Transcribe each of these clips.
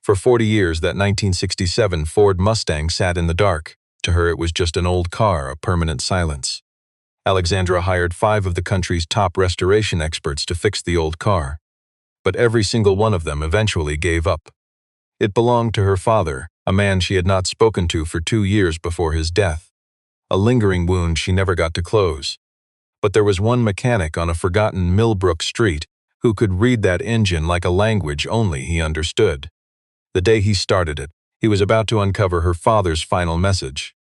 For 40 years, that 1967 Ford Mustang sat in the dark. To her, it was just an old car, a permanent silence. Alexandra hired 5 of the country's top restoration experts to fix the old car. But every single one of them eventually gave up. It belonged to her father, a man she had not spoken to for 2 years before his death. A lingering wound she never got to close. But there was one mechanic on a forgotten Milbrook street who could read that engine like a language only he understood. The day he started it, he was about to uncover her father's final message.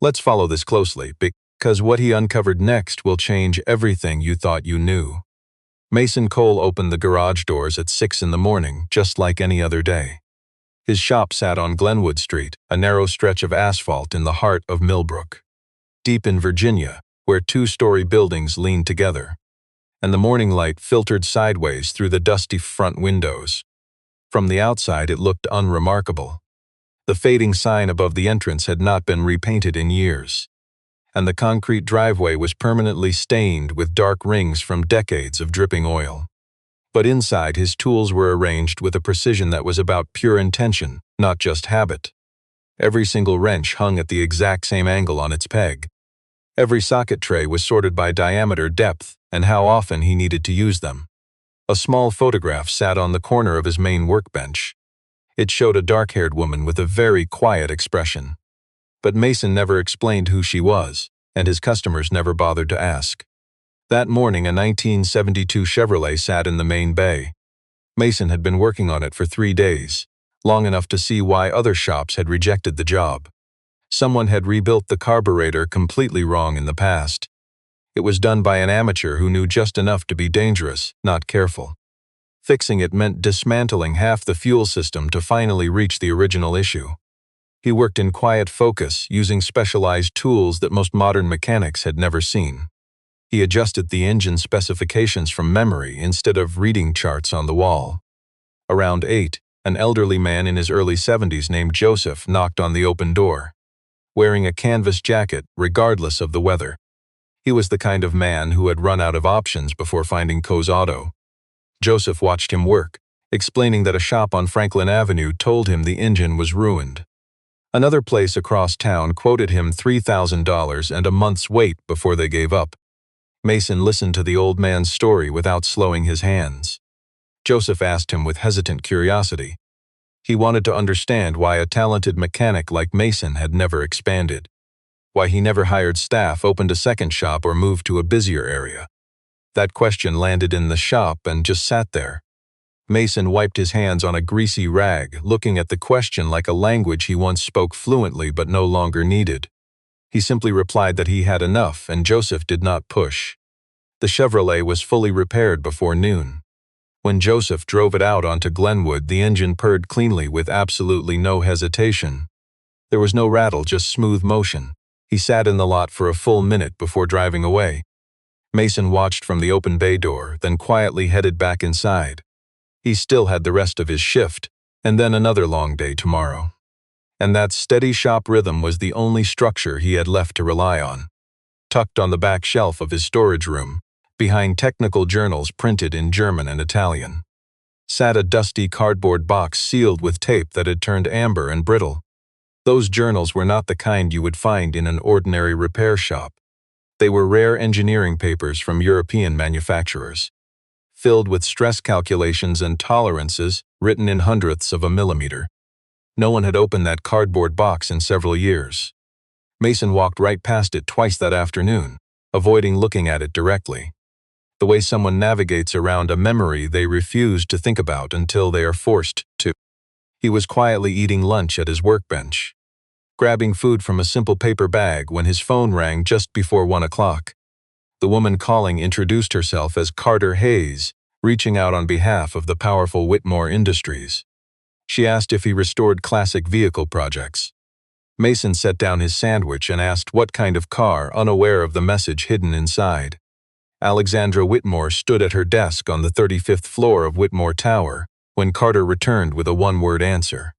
Let's follow this closely, because what he uncovered next will change everything you thought you knew. Mason Cole opened the garage doors at 6 in the morning, just like any other day. His shop sat on Glenwood Street, a narrow stretch of asphalt in the heart of Milbrook. Deep in Virginia, where 2-story buildings leaned together. And the morning light filtered sideways through the dusty front windows. From the outside, it looked unremarkable. The fading sign above the entrance had not been repainted in years, and the concrete driveway was permanently stained with dark rings from decades of dripping oil. But inside, his tools were arranged with a precision that was about pure intention, not just habit. Every single wrench hung at the exact same angle on its peg. Every socket tray was sorted by diameter, depth, and how often he needed to use them. A small photograph sat on the corner of his main workbench. It showed a dark-haired woman with a very quiet expression. But Mason never explained who she was, and his customers never bothered to ask. That morning, a 1972 Chevrolet sat in the main bay. Mason had been working on it for 3 days, long enough to see why other shops had rejected the job. Someone had rebuilt the carburetor completely wrong in the past. It was done by an amateur who knew just enough to be dangerous, not careful. Fixing it meant dismantling half the fuel system to finally reach the original issue. He worked in quiet focus, using specialized tools that most modern mechanics had never seen. He adjusted the engine specifications from memory instead of reading charts on the wall. Around 8, an elderly man in his early 70s named Joseph knocked on the open door, wearing a canvas jacket regardless of the weather. He was the kind of man who had run out of options before finding Coe's Auto. Joseph watched him work, explaining that a shop on Franklin Avenue told him the engine was ruined. Another place across town quoted him $3,000 and a month's wait before they gave up. Mason listened to the old man's story without slowing his hands. Joseph asked him with hesitant curiosity. He wanted to understand why a talented mechanic like Mason had never expanded. Why he never hired staff, opened a second shop, or moved to a busier area. That question landed in the shop and just sat there. Mason wiped his hands on a greasy rag, looking at the question like a language he once spoke fluently but no longer needed. He simply replied that he had enough, and Joseph did not push. The Chevrolet was fully repaired before noon. When Joseph drove it out onto Glenwood, the engine purred cleanly with absolutely no hesitation. There was no rattle, just smooth motion. He sat in the lot for a full minute before driving away. Mason watched from the open bay door, then quietly headed back inside. He still had the rest of his shift, and then another long day tomorrow. And that steady shop rhythm was the only structure he had left to rely on. Tucked on the back shelf of his storage room, behind technical journals printed in German and Italian, sat a dusty cardboard box sealed with tape that had turned amber and brittle. Those journals were not the kind you would find in an ordinary repair shop. They were rare engineering papers from European manufacturers, filled with stress calculations and tolerances written in hundredths of a millimeter. No one had opened that cardboard box in several years. Mason walked right past it twice that afternoon, avoiding looking at it directly. The way someone navigates around a memory they refuse to think about until they are forced to. He was quietly eating lunch at his workbench, grabbing food from a simple paper bag when his phone rang just before 1 o'clock. The woman calling introduced herself as Carter Hayes, reaching out on behalf of the powerful Whitmore Industries. She asked if he restored classic vehicle projects. Mason set down his sandwich and asked what kind of car, unaware of the message hidden inside. Alexandra Whitmore stood at her desk on the 35th floor of Whitmore Tower when Carter returned with a one-word answer.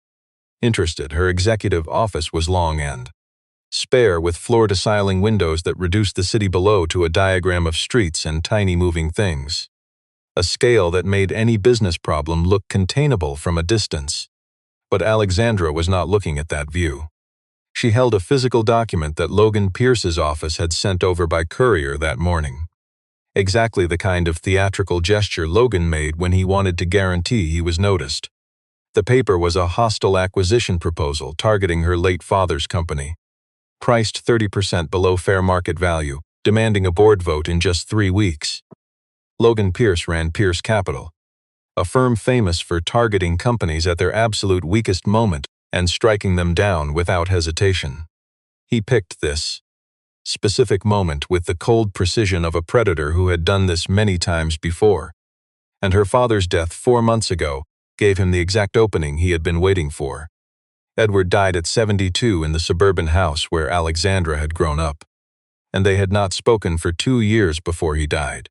Interested, her executive office was long and spare, with floor-to-ceiling windows that reduced the city below to a diagram of streets and tiny moving things. A scale that made any business problem look containable from a distance. But Alexandra was not looking at that view. She held a physical document that Logan Pierce's office had sent over by courier that morning. Exactly the kind of theatrical gesture Logan made when he wanted to guarantee he was noticed. The paper was a hostile acquisition proposal targeting her late father's company. Priced 30% below fair market value, demanding a board vote in just 3 weeks. Logan Pierce ran Pierce Capital, a firm famous for targeting companies at their absolute weakest moment and striking them down without hesitation. He picked this specific moment with the cold precision of a predator who had done this many times before. And her father's death 4 months ago gave him the exact opening he had been waiting for. Edward died at 72 in the suburban house where Alexandra had grown up, and they had not spoken for 2 years before he died.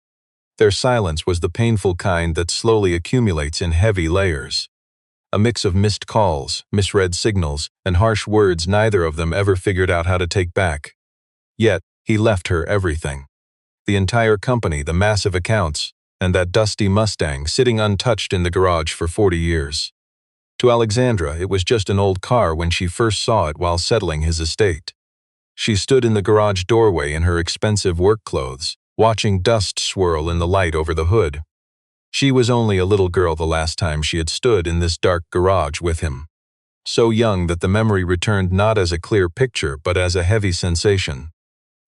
Their silence was the painful kind that slowly accumulates in heavy layers. A mix of missed calls, misread signals, and harsh words neither of them ever figured out how to take back. Yet, he left her everything. The entire company, the massive accounts, and that dusty Mustang sitting untouched in the garage for 40 years. To Alexandra, it was just an old car when she first saw it while settling his estate. She stood in the garage doorway in her expensive work clothes, watching dust swirl in the light over the hood. She was only a little girl the last time she had stood in this dark garage with him. So young that the memory returned not as a clear picture but as a heavy sensation.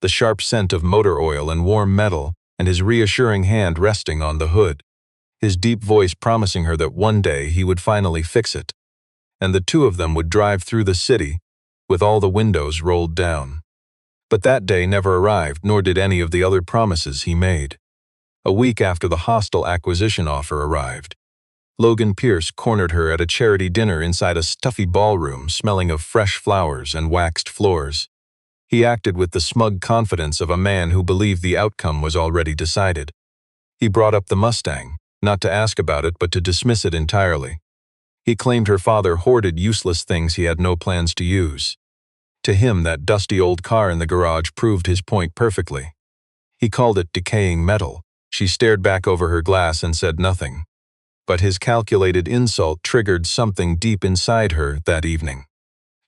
The sharp scent of motor oil and warm metal, and his reassuring hand resting on the hood. His deep voice promising her that one day he would finally fix it. And the two of them would drive through the city, with all the windows rolled down. But that day never arrived, nor did any of the other promises he made. A week after the hostile acquisition offer arrived, Logan Pierce cornered her at a charity dinner inside a stuffy ballroom smelling of fresh flowers and waxed floors. He acted with the smug confidence of a man who believed the outcome was already decided. He brought up the Mustang, not to ask about it but to dismiss it entirely. He claimed her father hoarded useless things he had no plans to use. To him, that dusty old car in the garage proved his point perfectly. He called it decaying metal. She stared back over her glass and said nothing. But his calculated insult triggered something deep inside her that evening.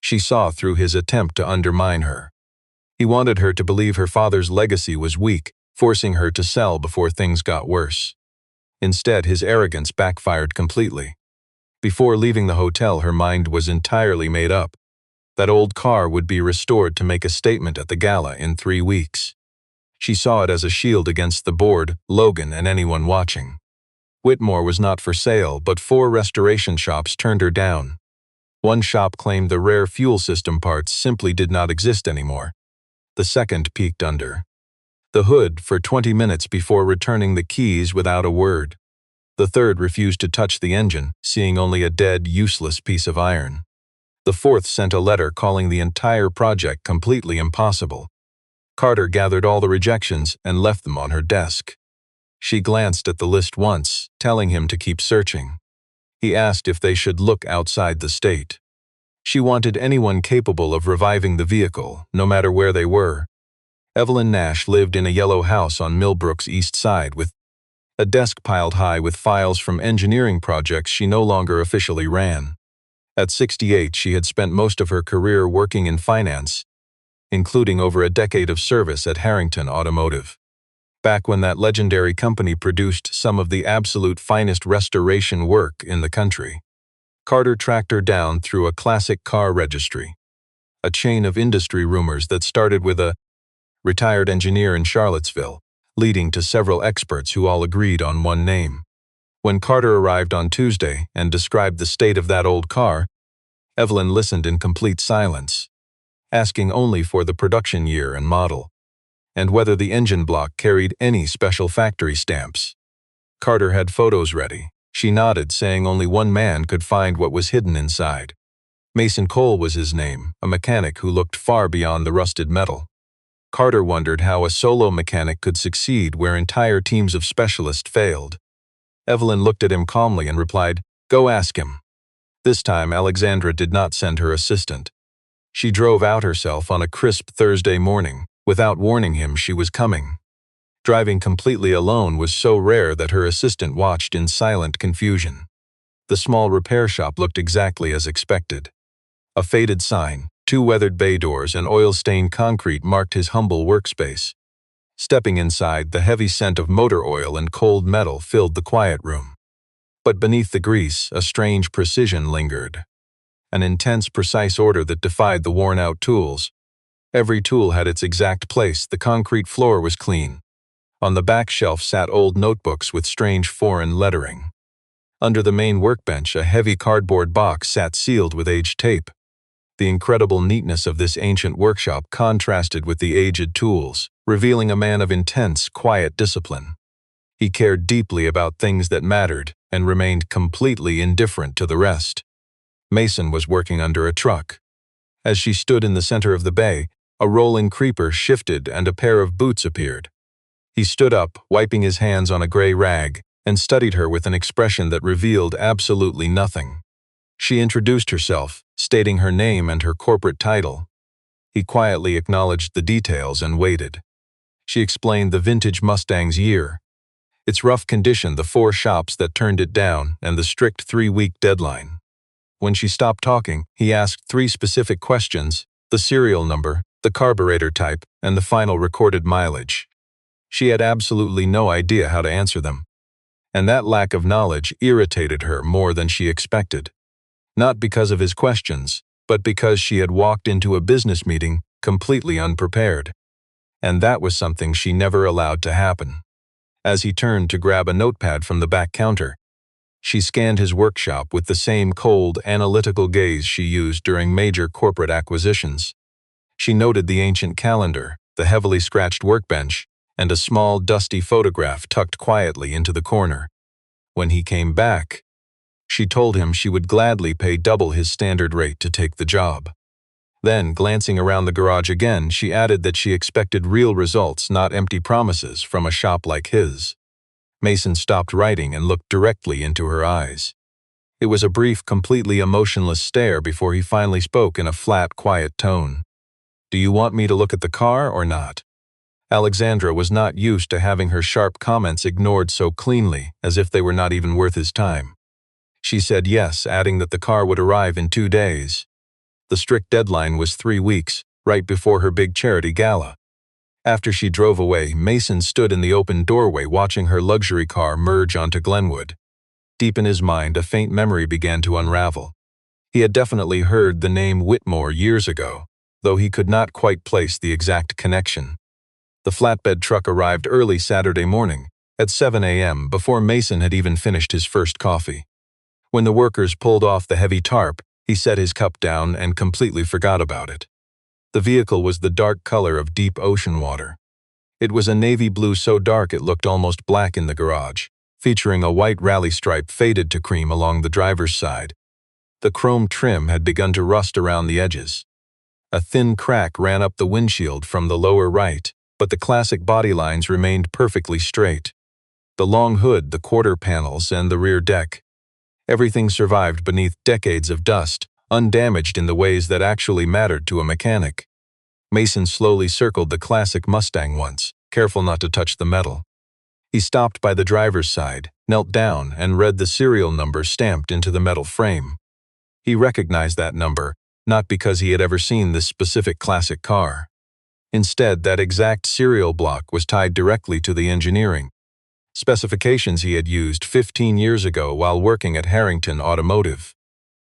She saw through his attempt to undermine her. He wanted her to believe her father's legacy was weak, forcing her to sell before things got worse. Instead, his arrogance backfired completely. Before leaving the hotel, her mind was entirely made up. That old car would be restored to make a statement at the gala in 3 weeks. She saw it as a shield against the board, Logan, and anyone watching. Whitmore was not for sale, but 4 restoration shops turned her down. One shop claimed the rare fuel system parts simply did not exist anymore. The second peeked under the hood for 20 minutes before returning the keys without a word. The third refused to touch the engine, seeing only a dead, useless piece of iron. The fourth sent a letter calling the entire project completely impossible. Carter gathered all the rejections and left them on her desk. She glanced at the list once, telling him to keep searching. He asked if they should look outside the state. She wanted anyone capable of reviving the vehicle, no matter where they were. Evelyn Nash lived in a yellow house on Milbrook's east side with a desk piled high with files from engineering projects she no longer officially ran. At 68, she had spent most of her career working in finance, including over a decade of service at Harrington Automotive. Back when that legendary company produced some of the absolute finest restoration work in the country. Carter tracked her down through a classic car registry, a chain of industry rumors that started with a retired engineer in Charlottesville, leading to several experts who all agreed on one name. When Carter arrived on Tuesday and described the state of that old car, Evelyn listened in complete silence, asking only for the production year and model, and whether the engine block carried any special factory stamps. Carter had photos ready. She nodded, saying only one man could find what was hidden inside. Mason Cole was his name, a mechanic who looked far beyond the rusted metal. Carter wondered how a solo mechanic could succeed where entire teams of specialists failed. Evelyn looked at him calmly and replied, "Go ask him." This time, Alexandra did not send her assistant. She drove out herself on a crisp Thursday morning, without warning him she was coming. Driving completely alone was so rare that her assistant watched in silent confusion. The small repair shop looked exactly as expected. A faded sign, two weathered bay doors, and oil-stained concrete marked his humble workspace. Stepping inside, the heavy scent of motor oil and cold metal filled the quiet room. But beneath the grease, a strange precision lingered. An intense, precise order that defied the worn-out tools. Every tool had its exact place. The concrete floor was clean. On the back shelf sat old notebooks with strange foreign lettering. Under the main workbench, a heavy cardboard box sat sealed with aged tape. The incredible neatness of this ancient workshop contrasted with the aged tools, revealing a man of intense, quiet discipline. He cared deeply about things that mattered and remained completely indifferent to the rest. Mason was working under a truck. As she stood in the center of the bay, a rolling creeper shifted and a pair of boots appeared. He stood up, wiping his hands on a gray rag, and studied her with an expression that revealed absolutely nothing. She introduced herself, stating her name and her corporate title. He quietly acknowledged the details and waited. She explained the vintage Mustang's year, its rough condition, the 4 shops that turned it down, and the strict 3-week deadline. When she stopped talking, he asked 3 specific questions: the serial number, the carburetor type, and the final recorded mileage. She had absolutely no idea how to answer them. And that lack of knowledge irritated her more than she expected. Not because of his questions, but because she had walked into a business meeting completely unprepared. And that was something she never allowed to happen. As he turned to grab a notepad from the back counter, she scanned his workshop with the same cold, analytical gaze she used during major corporate acquisitions. She noted the ancient calendar, the heavily scratched workbench, and a small, dusty photograph tucked quietly into the corner. When he came back, she told him she would gladly pay double his standard rate to take the job. Then, glancing around the garage again, she added that she expected real results, not empty promises, from a shop like his. Mason stopped writing and looked directly into her eyes. It was a brief, completely emotionless stare before he finally spoke in a flat, quiet tone. "Do you want me to look at the car or not?" Alexandra was not used to having her sharp comments ignored so cleanly, as if they were not even worth his time. She said yes, adding that the car would arrive in 2 days. The strict deadline was 3 weeks, right before her big charity gala. After she drove away, Mason stood in the open doorway watching her luxury car merge onto Glenwood. Deep in his mind, a faint memory began to unravel. He had definitely heard the name Whitmore years ago, though he could not quite place the exact connection. The flatbed truck arrived early Saturday morning, at 7 a.m., before Mason had even finished his first coffee. When the workers pulled off the heavy tarp, he set his cup down and completely forgot about it. The vehicle was the dark color of deep ocean water. It was a navy blue so dark it looked almost black in the garage, featuring a white rally stripe faded to cream along the driver's side. The chrome trim had begun to rust around the edges. A thin crack ran up the windshield from the lower right, but the classic body lines remained perfectly straight. The long hood, the quarter panels, and the rear deck. Everything survived beneath decades of dust, undamaged in the ways that actually mattered to a mechanic. Mason slowly circled the classic Mustang once, careful not to touch the metal. He stopped by the driver's side, knelt down, and read the serial number stamped into the metal frame. He recognized that number, not because he had ever seen this specific classic car. Instead, that exact serial block was tied directly to the engineering specifications he had used 15 years ago while working at Harrington Automotive.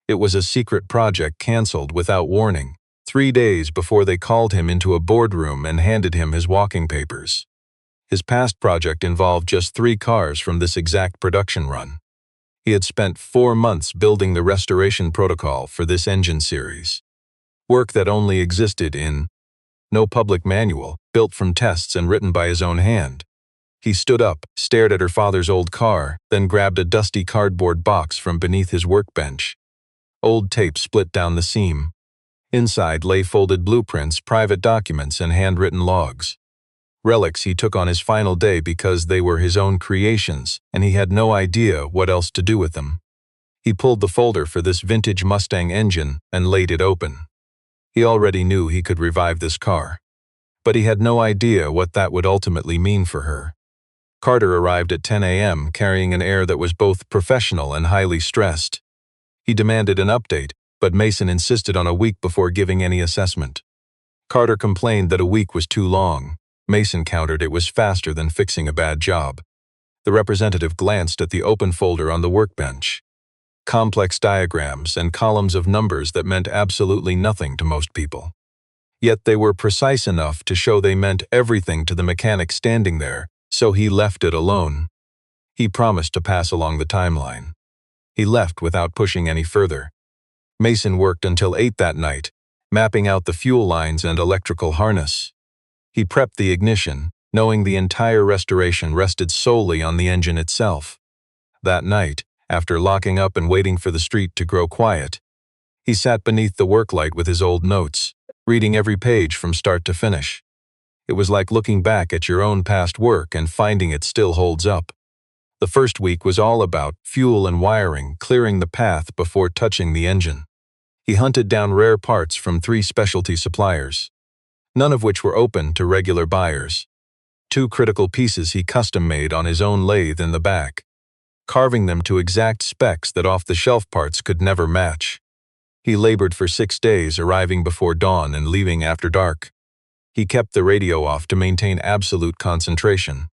It was a secret project canceled without warning, 3 days before they called him into a boardroom and handed him his walking papers. His past project involved just 3 cars from this exact production run. He had spent 4 months building the restoration protocol for this engine series. Work that only existed in no public manual, built from tests and written by his own hand. He stood up, stared at her father's old car, then grabbed a dusty cardboard box from beneath his workbench. Old tape split down the seam. Inside lay folded blueprints, private documents, and handwritten logs. Relics he took on his final day because they were his own creations, and he had no idea what else to do with them. He pulled the folder for this vintage Mustang engine and laid it open. He already knew he could revive this car, but he had no idea what that would ultimately mean for her. Carter arrived at 10 a.m. carrying an air that was both professional and highly stressed. He demanded an update, but Mason insisted on a week before giving any assessment. Carter complained that a week was too long. Mason countered it was faster than fixing a bad job. The representative glanced at the open folder on the workbench. Complex diagrams and columns of numbers that meant absolutely nothing to most people. Yet they were precise enough to show they meant everything to the mechanic standing there, so he left it alone. He promised to pass along the timeline. He left without pushing any further. Mason worked until 8 that night, mapping out the fuel lines and electrical harness. He prepped the ignition, knowing the entire restoration rested solely on the engine itself. That night, after locking up and waiting for the street to grow quiet, he sat beneath the work light with his old notes, reading every page from start to finish. It was like looking back at your own past work and finding it still holds up. The first week was all about fuel and wiring, clearing the path before touching the engine. He hunted down rare parts from 3 specialty suppliers, none of which were open to regular buyers. 2 critical pieces he custom-made on his own lathe in the back, carving them to exact specs that off-the-shelf parts could never match. He labored for 6 days, arriving before dawn and leaving after dark. He kept the radio off to maintain absolute concentration.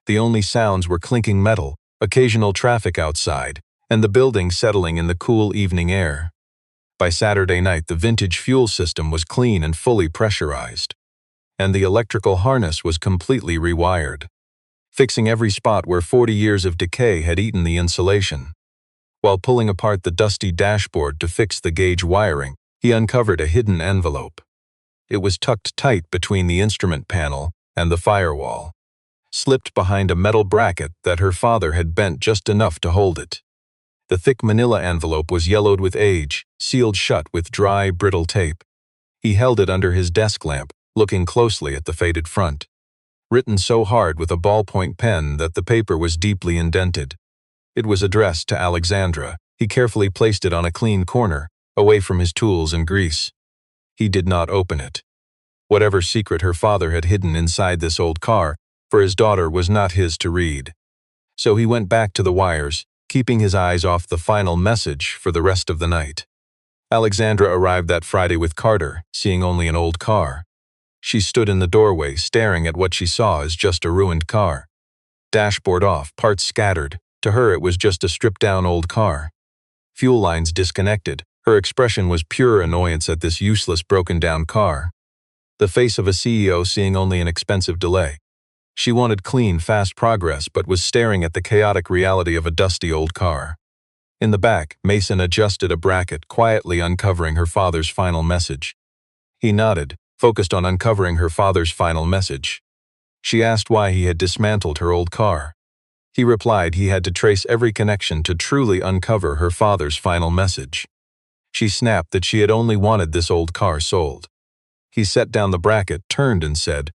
The only sounds were clinking metal, occasional traffic outside, and the building settling in the cool evening air. By Saturday night, the vintage fuel system was clean and fully pressurized, and the electrical harness was completely rewired, fixing every spot where 40 years of decay had eaten the insulation. While pulling apart the dusty dashboard to fix the gauge wiring, he uncovered a hidden envelope. It was tucked tight between the instrument panel and the firewall, slipped behind a metal bracket that her father had bent just enough to hold it. The thick manila envelope was yellowed with age, sealed shut with dry, brittle tape. He held it under his desk lamp, looking closely at the faded front. Written so hard with a ballpoint pen that the paper was deeply indented. It was addressed to Alexandra. He carefully placed it on a clean corner, away from his tools and grease. He did not open it. Whatever secret her father had hidden inside this old car, for his daughter, was not his to read. So he went back to the wires, keeping his eyes off the final message for the rest of the night. Alexandra arrived that Friday with Carter, seeing only an old car. She stood in the doorway, staring at what she saw as just a ruined car. Dashboard off, parts scattered. To her, it was just a stripped-down old car. Fuel lines disconnected. Her expression was pure annoyance at this useless, broken-down car. The face of a CEO seeing only an expensive delay. She wanted clean, fast progress, but was staring at the chaotic reality of a dusty old car. In the back, Mason adjusted a bracket, quietly uncovering her father's final message. He nodded, focused on uncovering her father's final message. She asked why he had dismantled her old car. He replied he had to trace every connection to truly uncover her father's final message. She snapped that she had only wanted this old car sold. He set down the bracket, turned and said,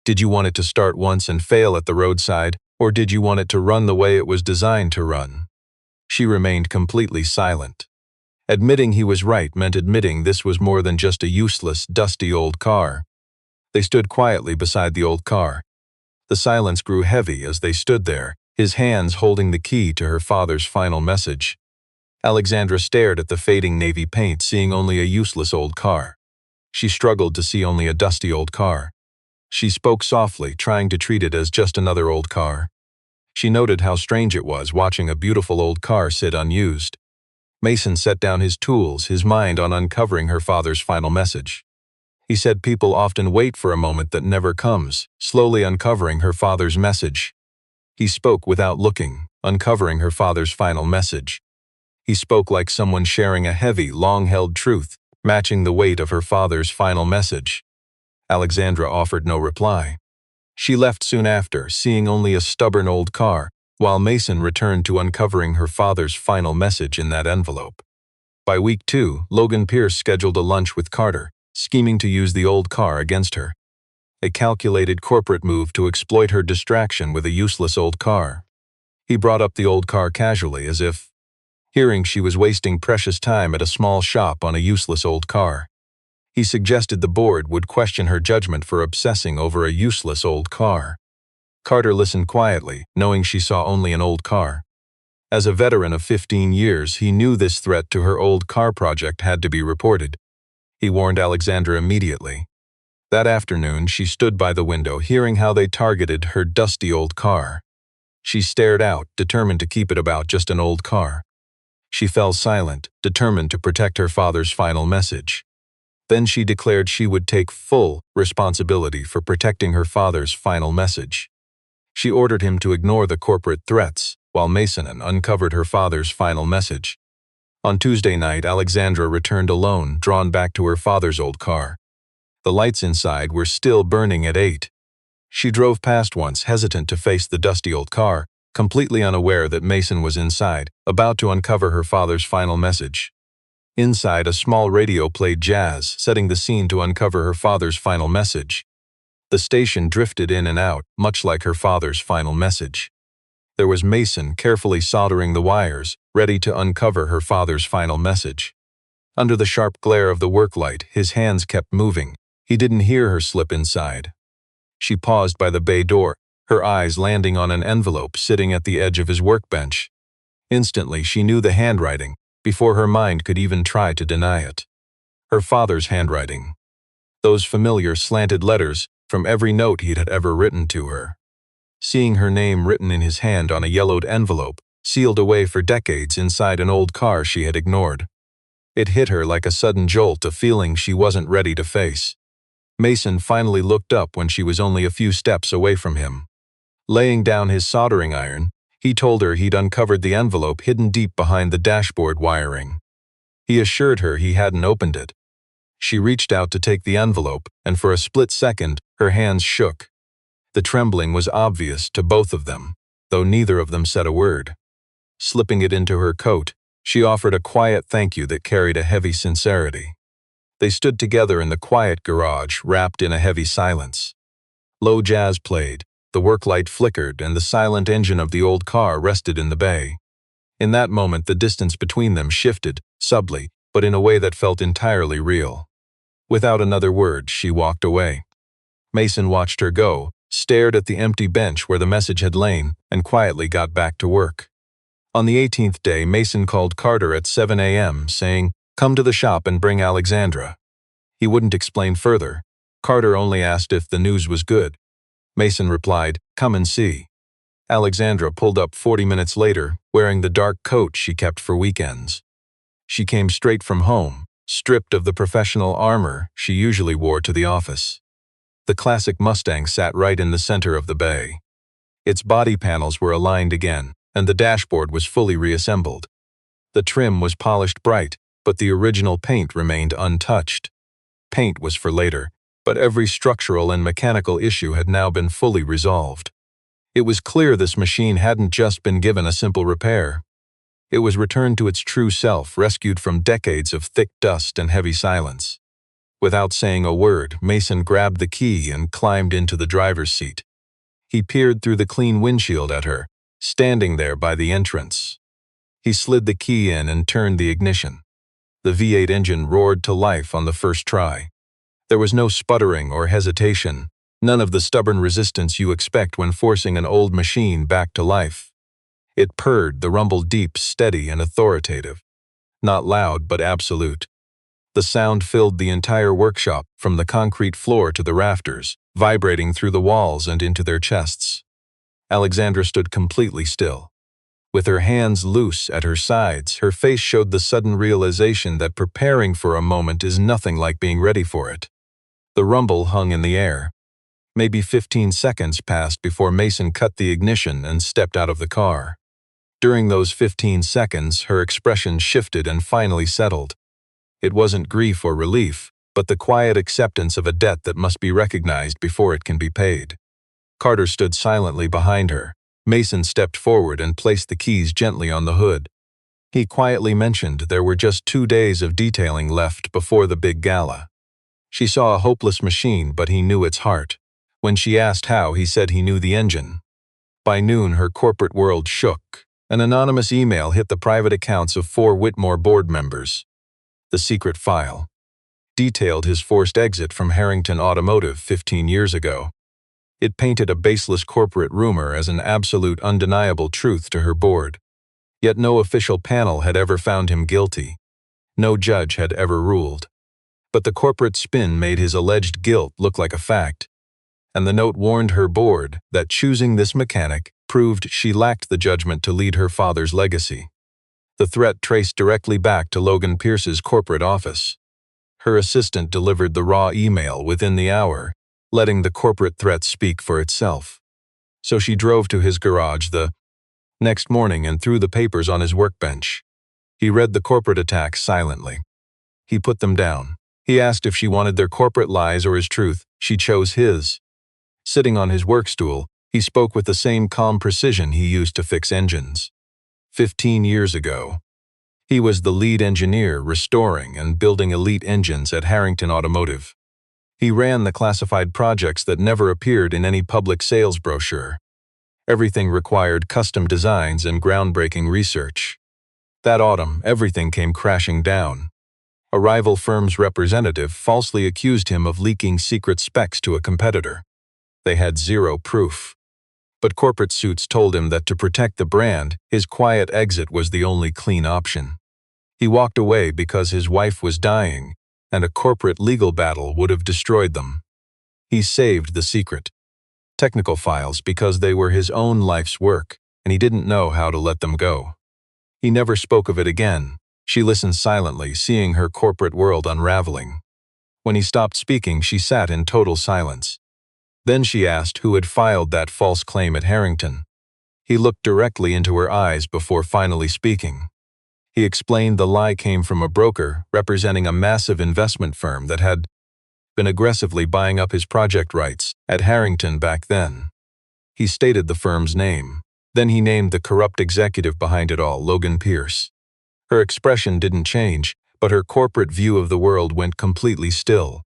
"Did you want it to start once and fail at the roadside, or did you want it to run the way it was designed to run?" She remained completely silent. Admitting he was right meant admitting this was more than just a useless, dusty old car. They stood quietly beside the old car. The silence grew heavy as they stood there, his hands holding the key to her father's final message. Alexandra stared at the fading navy paint, seeing only a useless old car. She struggled to see only a dusty old car. She spoke softly, trying to treat it as just another old car. She noted how strange it was watching a beautiful old car sit unused. Mason set down his tools, his mind on uncovering her father's final message. He said people often wait for a moment that never comes, slowly uncovering her father's message. He spoke without looking, uncovering her father's final message. He spoke like someone sharing a heavy, long-held truth, matching the weight of her father's final message. Alexandra offered no reply. She left soon after, seeing only a stubborn old car, while Mason returned to uncovering her father's final message in that envelope. By week 2, Logan Pierce scheduled a lunch with Carter, scheming to use the old car against her. A calculated corporate move to exploit her distraction with a useless old car. He brought up the old car casually, as if hearing she was wasting precious time at a small shop on a useless old car. He suggested the board would question her judgment for obsessing over a useless old car. Carter listened quietly, knowing she saw only an old car. As a veteran of 15 years, he knew this threat to her old car project had to be reported. He warned Alexandra immediately. That afternoon, she stood by the window, hearing how they targeted her dusty old car. She stared out, determined to keep it about just an old car. She fell silent, determined to protect her father's final message. Then she declared she would take full responsibility for protecting her father's final message. She ordered him to ignore the corporate threats, while Mason uncovered her father's final message. On Tuesday night, Alexandra returned alone, drawn back to her father's old car. The lights inside were still burning at 8. She drove past once, hesitant to face the dusty old car, completely unaware that Mason was inside, about to uncover her father's final message. Inside, a small radio played jazz, setting the scene to uncover her father's final message. The station drifted in and out, much like her father's final message. There was Mason carefully soldering the wires, ready to uncover her father's final message. Under the sharp glare of the work light, his hands kept moving. He didn't hear her slip inside. She paused by the bay door, her eyes landing on an envelope sitting at the edge of his workbench. Instantly, she knew the handwriting, before her mind could even try to deny it. Her father's handwriting. Those familiar slanted letters from every note he had ever written to her. Seeing her name written in his hand on a yellowed envelope, sealed away for decades inside an old car she had ignored. It hit her like a sudden jolt, a feeling she wasn't ready to face. Mason finally looked up when she was only a few steps away from him. Laying down his soldering iron, he told her he'd uncovered the envelope hidden deep behind the dashboard wiring. He assured her he hadn't opened it. She reached out to take the envelope, and for a split second, her hands shook. The trembling was obvious to both of them, though neither of them said a word. Slipping it into her coat, she offered a quiet thank you that carried a heavy sincerity. They stood together in the quiet garage, wrapped in a heavy silence. Low jazz played, the work light flickered, and the silent engine of the old car rested in the bay. In that moment, the distance between them shifted, subtly, but in a way that felt entirely real. Without another word, she walked away. Mason watched her go, stared at the empty bench where the message had lain, and quietly got back to work. On the 18th day, Mason called Carter at 7 a.m., saying, "Come to the shop and bring Alexandra." He wouldn't explain further. Carter only asked if the news was good. Mason replied, "Come and see." Alexandra pulled up 40 minutes later, wearing the dark coat she kept for weekends. She came straight from home, stripped of the professional armor she usually wore to the office. The classic Mustang sat right in the center of the bay. Its body panels were aligned again, and the dashboard was fully reassembled. The trim was polished bright, but the original paint remained untouched. Paint was for later, but every structural and mechanical issue had now been fully resolved. It was clear this machine hadn't just been given a simple repair. It was returned to its true self, rescued from decades of thick dust and heavy silence. Without saying a word, Mason grabbed the key and climbed into the driver's seat. He peered through the clean windshield at her, standing there by the entrance. He slid the key in and turned the ignition. The V8 engine roared to life on the first try. There was no sputtering or hesitation, none of the stubborn resistance you expect when forcing an old machine back to life. It purred, the rumble deep, steady, and authoritative. Not loud, but absolute. The sound filled the entire workshop, from the concrete floor to the rafters, vibrating through the walls and into their chests. Alexandra stood completely still. With her hands loose at her sides, her face showed the sudden realization that preparing for a moment is nothing like being ready for it. The rumble hung in the air. Maybe 15 seconds passed before Mason cut the ignition and stepped out of the car. During those 15 seconds, her expression shifted and finally settled. It wasn't grief or relief, but the quiet acceptance of a debt that must be recognized before it can be paid. Carter stood silently behind her. Mason stepped forward and placed the keys gently on the hood. He quietly mentioned there were just 2 days of detailing left before the big gala. She saw a hopeless machine, but he knew its heart. When she asked how, he said he knew the engine. By noon, her corporate world shook. An anonymous email hit the private accounts of 4 Whitmore board members. The secret file detailed his forced exit from Harrington Automotive 15 years ago. It painted a baseless corporate rumor as an absolute undeniable truth to her board. Yet no official panel had ever found him guilty. No judge had ever ruled. But the corporate spin made his alleged guilt look like a fact, and the note warned her board that choosing this mechanic proved she lacked the judgment to lead her father's legacy. The threat traced directly back to Logan Pierce's corporate office. Her assistant delivered the raw email within the hour, letting the corporate threat speak for itself. So she drove to his garage the next morning and threw the papers on his workbench. He read the corporate attacks silently. He put them down. He asked if she wanted their corporate lies or his truth. She chose his. Sitting on his work stool, he spoke with the same calm precision he used to fix engines. 15 years ago, he was the lead engineer restoring and building elite engines at Harrington Automotive. He ran the classified projects that never appeared in any public sales brochure. Everything required custom designs and groundbreaking research. That autumn, everything came crashing down. A rival firm's representative falsely accused him of leaking secret specs to a competitor. They had zero proof. But corporate suits told him that to protect the brand, his quiet exit was the only clean option. He walked away because his wife was dying, and a corporate legal battle would have destroyed them. He saved the secret. Technical files because they were his own life's work, and he didn't know how to let them go. He never spoke of it again. She listened silently, seeing her corporate world unraveling. When he stopped speaking, she sat in total silence. Then she asked who had filed that false claim at Harrington. He looked directly into her eyes before finally speaking. He explained the lie came from a broker representing a massive investment firm that had been aggressively buying up his project rights at Harrington back then. He stated the firm's name. Then he named the corrupt executive behind it all, Logan Pierce. Her expression didn't change, but her corporate view of the world went completely still.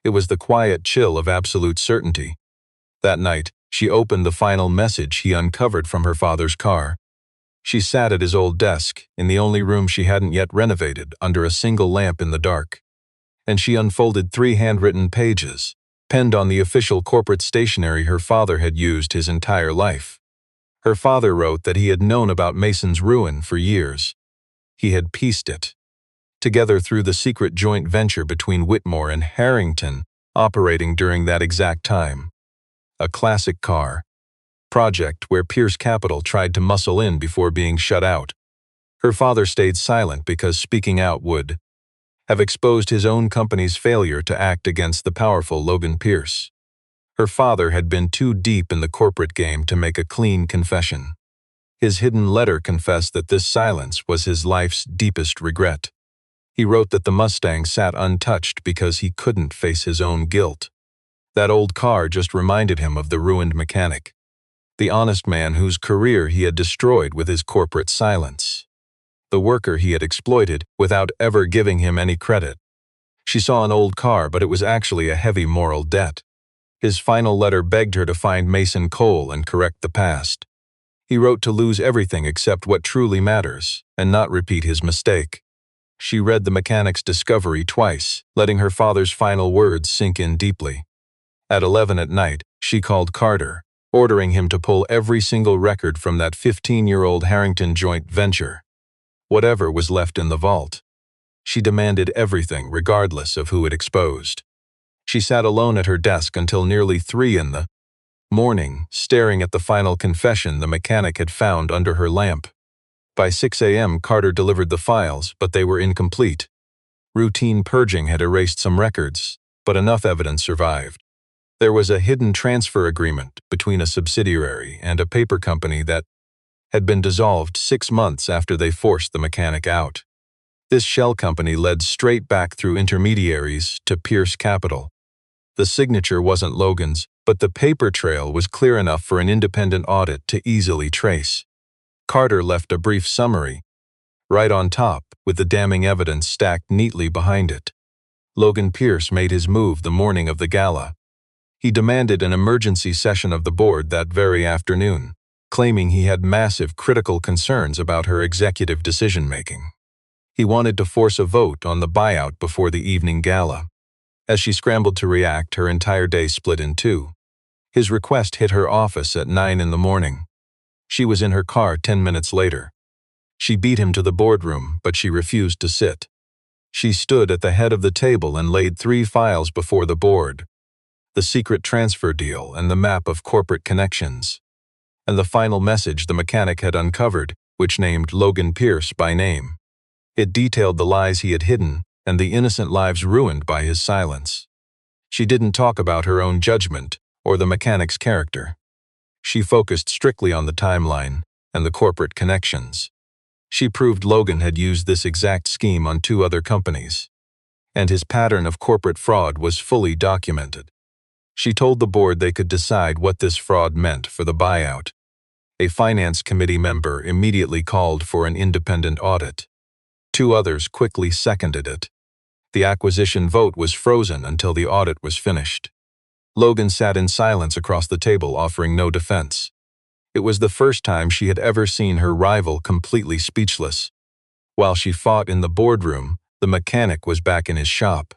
It was the quiet chill of absolute certainty. That night, she opened the final message he uncovered from her father's car. She sat at his old desk, in the only room she hadn't yet renovated, under a single lamp in the dark. And she unfolded 3 handwritten pages, penned on the official corporate stationery her father had used his entire life. Her father wrote that he had known about Mason's ruin for years. He had pieced it together through the secret joint venture between Whitmore and Harrington, operating during that exact time. A classic car project where Pierce Capital tried to muscle in before being shut out. Her father stayed silent because speaking out would have exposed his own company's failure to act against the powerful Logan Pierce. Her father had been too deep in the corporate game to make a clean confession. His hidden letter confessed that this silence was his life's deepest regret. He wrote that the Mustang sat untouched because he couldn't face his own guilt. That old car just reminded him of the ruined mechanic, the honest man whose career he had destroyed with his corporate silence, the worker he had exploited without ever giving him any credit. She saw an old car, but it was actually a heavy moral debt. His final letter begged her to find Mason Cole and correct the past. He wrote to lose everything except what truly matters, and not repeat his mistake. She read the mechanic's discovery twice, letting her father's final words sink in deeply. At 11 at night, she called Carter, ordering him to pull every single record from that 15-year-old Harrington joint venture, whatever was left in the vault. She demanded everything, regardless of who it exposed. She sat alone at her desk until nearly 3 in the morning, staring at the final confession the mechanic had found under her lamp. By 6 a.m., Carter delivered the files, but they were incomplete. Routine purging had erased some records, but enough evidence survived. There was a hidden transfer agreement between a subsidiary and a paper company that had been dissolved 6 months after they forced the mechanic out. This shell company led straight back through intermediaries to Pierce Capital. The signature wasn't Logan's, but the paper trail was clear enough for an independent audit to easily trace. Carter left a brief summary, right on top, with the damning evidence stacked neatly behind it. Logan Pierce made his move the morning of the gala. He demanded an emergency session of the board that very afternoon, claiming he had massive critical concerns about her executive decision-making. He wanted to force a vote on the buyout before the evening gala. As she scrambled to react, her entire day split in two. His request hit her office at 9 in the morning. She was in her car 10 minutes later. She beat him to the boardroom, but she refused to sit. She stood at the head of the table and laid 3 files before the board: the secret transfer deal and the map of corporate connections, and the final message the mechanic had uncovered, which named Logan Pierce by name. It detailed the lies he had hidden and the innocent lives ruined by his silence. She didn't talk about her own judgment or the mechanic's character. She focused strictly on the timeline and the corporate connections. She proved Logan had used this exact scheme on 2 other companies, and his pattern of corporate fraud was fully documented. She told the board they could decide what this fraud meant for the buyout. A finance committee member immediately called for an independent audit. 2 others quickly seconded it. The acquisition vote was frozen until the audit was finished. Logan sat in silence across the table, offering no defense. It was the first time she had ever seen her rival completely speechless. While she fought in the boardroom, the mechanic was back in his shop.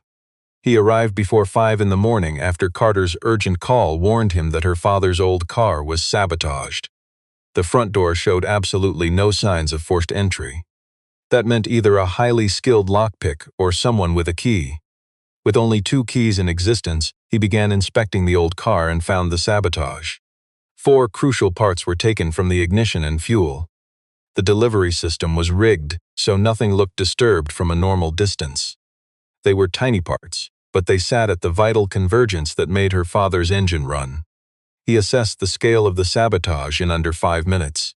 He arrived before 5 in the morning after Carter's urgent call warned him that her father's old car was sabotaged. The front door showed absolutely no signs of forced entry. That meant either a highly skilled lockpick or someone with a key. With only 2 keys in existence, he began inspecting the old car and found the sabotage. 4 crucial parts were taken from the ignition and fuel. The delivery system was rigged, so nothing looked disturbed from a normal distance. They were tiny parts, but they sat at the vital convergence that made her father's engine run. He assessed the scale of the sabotage in under 5 minutes.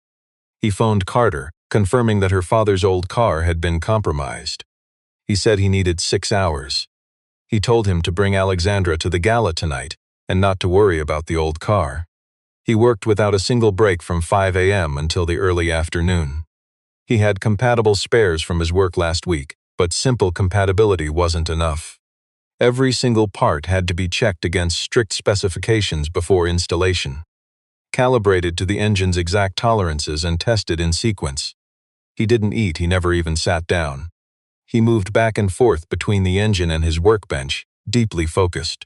He phoned Carter, confirming that her father's old car had been compromised. He said he needed 6 hours. He told him to bring Alexandra to the gala tonight and not to worry about the old car. He worked without a single break from 5 a.m. until the early afternoon. He had compatible spares from his work last week, but simple compatibility wasn't enough. Every single part had to be checked against strict specifications before installation, calibrated to the engine's exact tolerances and tested in sequence. He didn't eat, he never even sat down. He moved back and forth between the engine and his workbench, deeply focused.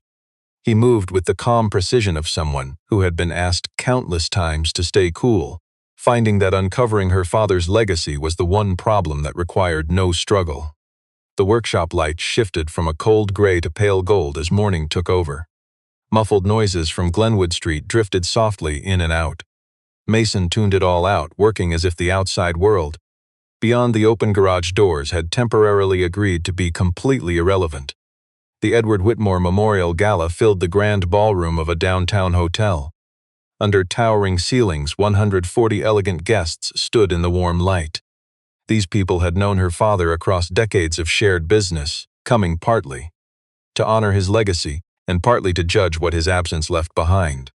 He moved with the calm precision of someone who had been asked countless times to stay cool, finding that uncovering her father's legacy was the one problem that required no struggle. The workshop lights shifted from a cold gray to pale gold as morning took over. Muffled noises from Glenwood Street drifted softly in and out. Mason tuned it all out, working as if the outside world, beyond the open garage doors, had temporarily agreed to be completely irrelevant. The Edward Whitmore Memorial Gala filled the grand ballroom of a downtown hotel. Under towering ceilings, 140 elegant guests stood in the warm light. These people had known her father across decades of shared business, coming partly to honor his legacy and partly to judge what his absence left behind.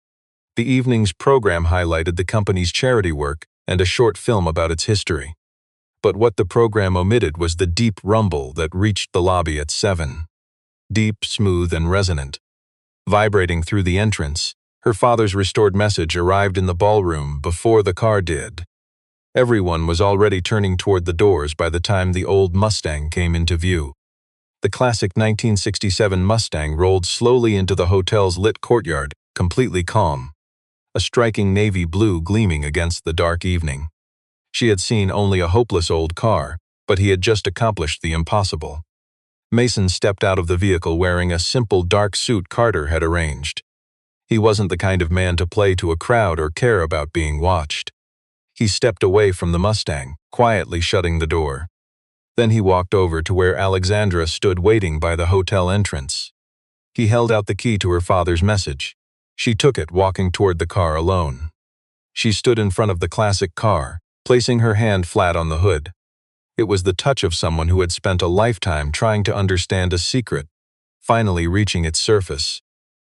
The evening's program highlighted the company's charity work and a short film about its history. But what the program omitted was the deep rumble that reached the lobby at 7. Deep, smooth, and resonant. Vibrating through the entrance, her father's restored message arrived in the ballroom before the car did. Everyone was already turning toward the doors by the time the old Mustang came into view. The classic 1967 Mustang rolled slowly into the hotel's lit courtyard, completely calm, a striking navy blue gleaming against the dark evening. She had seen only a hopeless old car, but he had just accomplished the impossible. Mason stepped out of the vehicle wearing a simple dark suit Carter had arranged. He wasn't the kind of man to play to a crowd or care about being watched. He stepped away from the Mustang, quietly shutting the door. Then he walked over to where Alexandra stood waiting by the hotel entrance. He held out the key to her father's message. She took it, walking toward the car alone. She stood in front of the classic car, placing her hand flat on the hood. It was the touch of someone who had spent a lifetime trying to understand a secret, finally reaching its surface.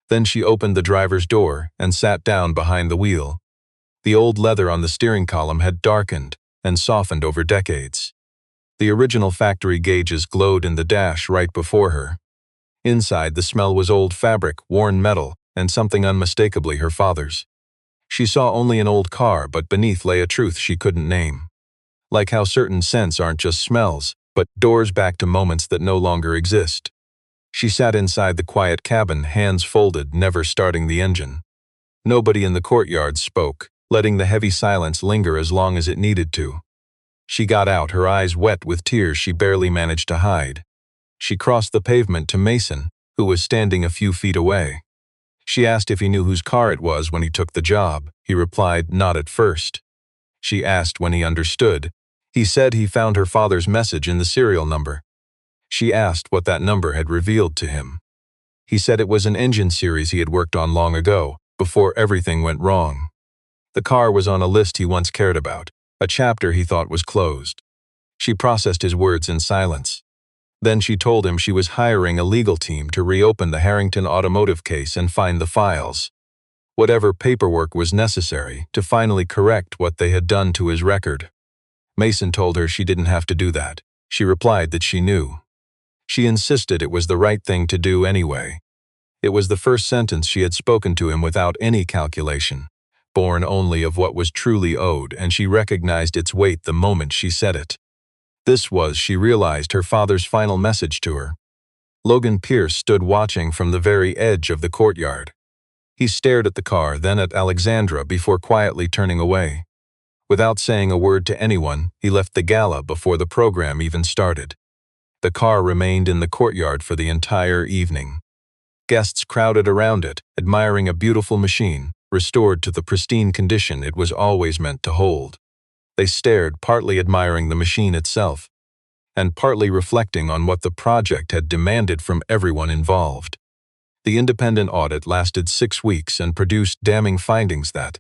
Then she opened the driver's door and sat down behind the wheel. The old leather on the steering column had darkened and softened over decades. The original factory gauges glowed in the dash right before her. Inside, the smell was old fabric, worn metal, and something unmistakably her father's. She saw only an old car, but beneath lay a truth she couldn't name. Like how certain scents aren't just smells, but doors back to moments that no longer exist. She sat inside the quiet cabin, hands folded, never starting the engine. Nobody in the courtyard spoke, letting the heavy silence linger as long as it needed to. She got out, her eyes wet with tears she barely managed to hide. She crossed the pavement to Mason, who was standing a few feet away. She asked if he knew whose car it was when he took the job. He replied, not at first. She asked when he understood. He said he found her father's message in the serial number. She asked what that number had revealed to him. He said it was an engine series he had worked on long ago, before everything went wrong. The car was on a list he once cared about, a chapter he thought was closed. She processed his words in silence. Then she told him she was hiring a legal team to reopen the Harrington automotive case and find the files. Whatever paperwork was necessary to finally correct what they had done to his record. Mason told her she didn't have to do that. She replied that she knew. She insisted it was the right thing to do anyway. It was the first sentence she had spoken to him without any calculation, born only of what was truly owed, and she recognized its weight the moment she said it. This was, she realized, her father's final message to her. Logan Pierce stood watching from the very edge of the courtyard. He stared at the car, then at Alexandra before quietly turning away. Without saying a word to anyone, he left the gala before the program even started. The car remained in the courtyard for the entire evening. Guests crowded around it, admiring a beautiful machine, restored to the pristine condition it was always meant to hold. They stared, partly admiring the machine itself, and partly reflecting on what the project had demanded from everyone involved. The independent audit lasted 6 weeks and produced damning findings that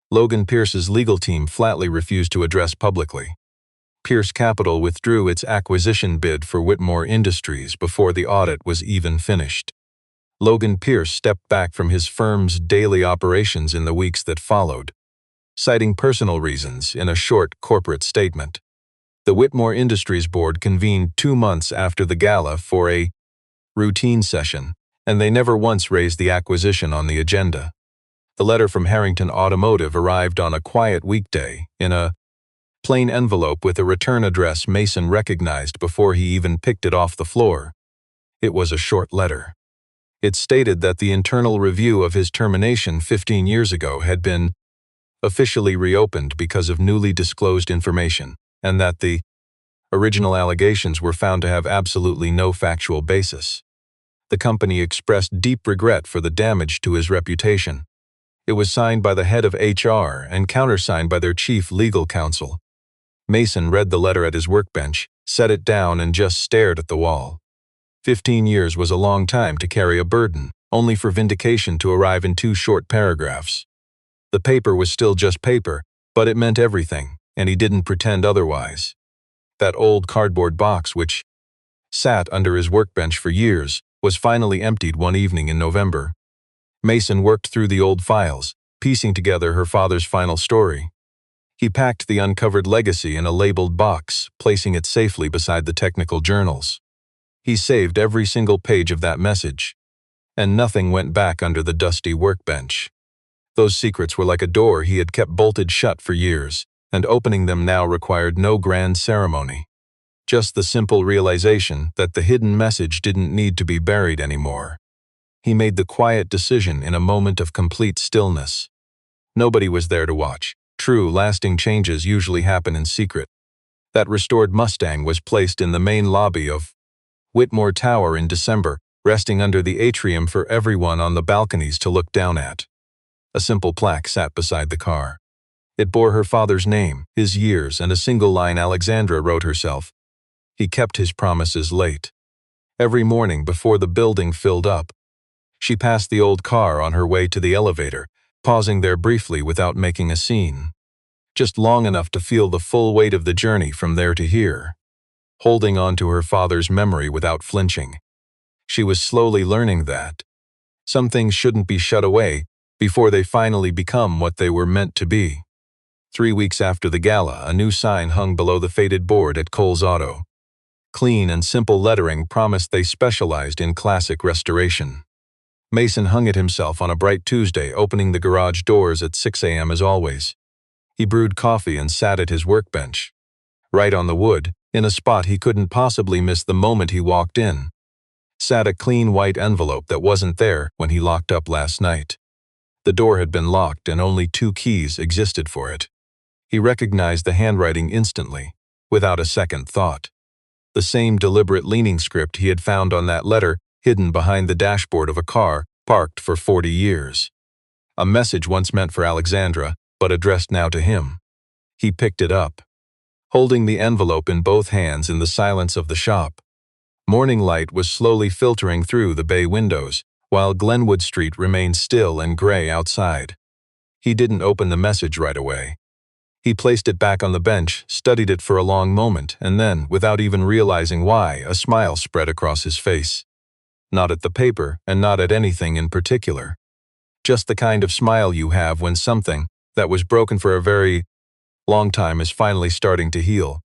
Logan Pierce's legal team flatly refused to address publicly. Pierce Capital withdrew its acquisition bid for Whitmore Industries before the audit was even finished. Logan Pierce stepped back from his firm's daily operations in the weeks that followed, citing personal reasons in a short corporate statement. The Whitmore Industries board convened 2 months after the gala for a routine session, and they never once raised the acquisition on the agenda. The letter from Harrington Automotive arrived on a quiet weekday in a plain envelope with a return address Mason recognized before he even picked it off the floor. It was a short letter. It stated that the internal review of his termination 15 years ago had been officially reopened because of newly disclosed information, and that the original allegations were found to have absolutely no factual basis. The company expressed deep regret for the damage to his reputation. It was signed by the head of HR and countersigned by their chief legal counsel. Mason read the letter at his workbench, set it down, and just stared at the wall. 15 years was a long time to carry a burden, only for vindication to arrive in 2 short paragraphs. The paper was still just paper, but it meant everything, and he didn't pretend otherwise. That old cardboard box, which sat under his workbench for years, was finally emptied one evening in November. Mason worked through the old files, piecing together her father's final story. He packed the uncovered legacy in a labeled box, placing it safely beside the technical journals. He saved every single page of that message, and nothing went back under the dusty workbench. Those secrets were like a door he had kept bolted shut for years, and opening them now required no grand ceremony. Just the simple realization that the hidden message didn't need to be buried anymore. He made the quiet decision in a moment of complete stillness. Nobody was there to watch. True, lasting changes usually happen in secret. That restored Mustang was placed in the main lobby of Whitmore Tower in December, resting under the atrium for everyone on the balconies to look down at. A simple plaque sat beside the car. It bore her father's name, his years, and a single line Alexandra wrote herself. He kept his promises late. Every morning before the building filled up, she passed the old car on her way to the elevator, pausing there briefly without making a scene. Just long enough to feel the full weight of the journey from there to here. Holding on to her father's memory without flinching. She was slowly learning that some things shouldn't be shut away before they finally become what they were meant to be. 3 weeks after the gala, a new sign hung below the faded board at Cole's Auto. Clean and simple lettering promised they specialized in classic restoration. Mason hung it himself on a bright Tuesday, opening the garage doors at 6 a.m. as always. He brewed coffee and sat at his workbench. Right on the wood, in a spot he couldn't possibly miss the moment he walked in, sat a clean white envelope that wasn't there when he locked up last night. The door had been locked and only 2 keys existed for it. He recognized the handwriting instantly, without a second thought. The same deliberate leaning script he had found on that letter hidden behind the dashboard of a car parked for 40 years. A message once meant for Alexandra, but addressed now to him. He picked it up, holding the envelope in both hands in the silence of the shop. Morning light was slowly filtering through the bay windows, while Glenwood Street remained still and gray outside. He didn't open the message right away. He placed it back on the bench, studied it for a long moment, and then, without even realizing why, a smile spread across his face. Not at the paper, and not at anything in particular. Just the kind of smile you have when something that was broken for a very long time is finally starting to heal.